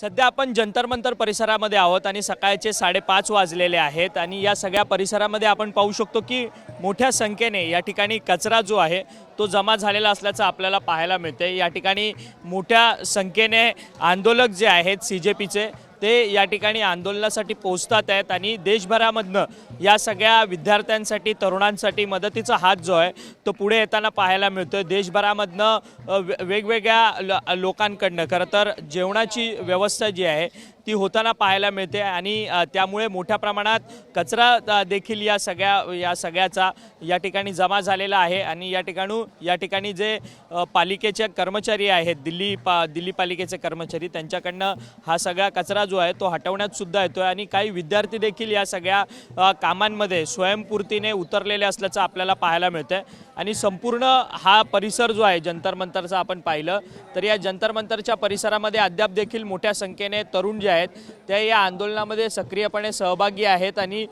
सध्या आपण जंतर मंतर परिसरामध्ये आहोत आणि सकाळचे 5:30 वाजलेले आहेत आणि या सगळ्या परिसरामध्ये आपण पाहू शकतो की मोठ्या संख्येने या ठिकाणी कचरा जो आहे तो जमा झालेला असल्याचं आपल्याला पाहायला मिळते। या ठिकाणी मोठ्या संख्येने आंदोलक जे आहेत CJPचे ते या ठिकाणी आंदोलनासाठी पोहोचतात आहेत आणि देशभरामधनं या सगळ्या विद्यार्थ्यांसाठी तरुणांसाठी मदतीचा हात जो आहे तो पुढे येताना पाहायला मिळतो। देशभरामधनं वेगवेगळ्या लोकांकडनं खरं तर जेवणाची व्यवस्था जी आहे ती होताना पाहायला मिळते आणि त्यामुळे मोठ्या प्रमाणात कचरा देखील या सगळ्याचा या ठिकाणी जमा झालेला आहे आणि या ठिकाणी जे पालिकेचे कर्मचारी आहेत दिल्ली पालिकेचे कर्मचारी त्यांच्याकडनं हा सगळा कचरा जो आहे तो हटवण्यात सुद्धा येतोय आणि काही विद्यार्थी देखील या सगळ्या कामांमध्ये स्वयंपूर्तीने उतरलेले असल्याचं आपल्याला पाहायला मिळतंय आणि संपूर्ण हा परिसर जो आहे जंतर मंतरचा आपण पाहिलं तर या जंतर मंतरच्या परिसरामध्ये अद्याप देखील मोठ्या संख्येने तरुण जे आहेत ते या आंदोलनामध्ये सक्रियपणे सहभागी आहेत आणि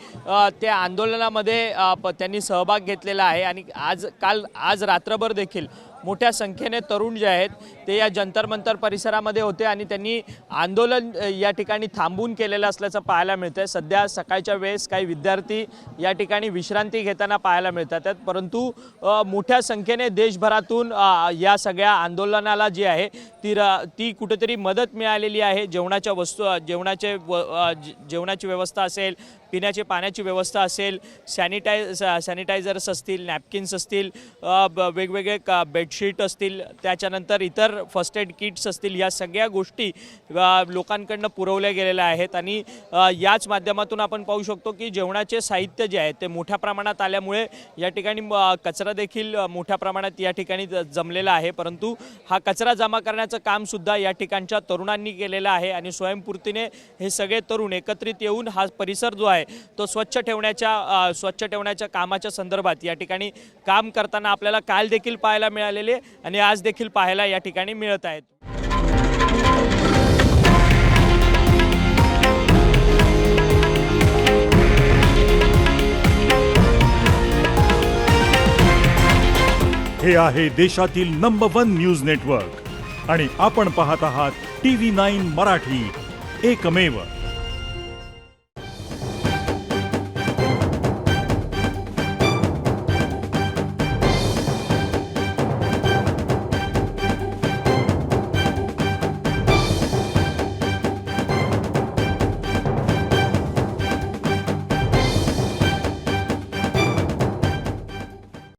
त्या आंदोलनामध्ये त्यांनी सहभाग घेतलेला आहे आणि आज रात्रभर देखील मोठ्या संख्येने तरुण जे आहेत ते या जंतर मंतर परिसरामध्ये होते आणि त्यांनी आंदोलन या ठिकाणी थांबून केलेलं असल्याचं पाहायला मिळतंय। सध्या सकाळच्या वेळेस काही विद्यार्थी या ठिकाणी विश्रांती घेताना पाहायला मिळतात परंतु मोठ्या संख्येने देशभरातून या सगळ्या आंदोलनाला जी आहे ती कुठेतरी मदत मिळालेली आहे। जेवणाची व्यवस्था असेल, पिण्याची पाण्याची व्यवस्था असेल, सॅनिटायझर्स असतील, नॅपकिन्स असतील, वेगवेगळे बेडशीट असतील, त्याच्यानंतर इतर फर्स्ट एड किट्स असतील, या सगळ्या गोष्टी लोकांकडनं पुरवल्या गेलेल्या आहेत आणि याच माध्यमातून आपण पाहू शकतो की जेवणाचे साहित्य जे आहे ते मोठ्या प्रमाणात आल्यामुळे या ठिकाणी कचरा देखील मोठ्या प्रमाणात या ठिकाणी जमलेला आहे परंतु हा कचरा जमा करण्याचं काम सुद्धा या ठिकाणच्या तरुणांनी केलेलं आहे आणि स्वयंपूर्तीने हे सगळे तरुण एकत्रित येऊन हा परिसर जो आहे तो स्वच्छ ठेवण्याच्या कामाच्या संदर्भात या ठिकाणी काम करताना आपल्याला काल देखील पाहायला मिळालेले आणि आज देखील पाहायला या ठिकाणी मिळत आहेत। हे आहे देशातील नंबर 1 न्यूज नेटवर्क आणि आपण पाहत आहात TV9 मराठी, एकमेव।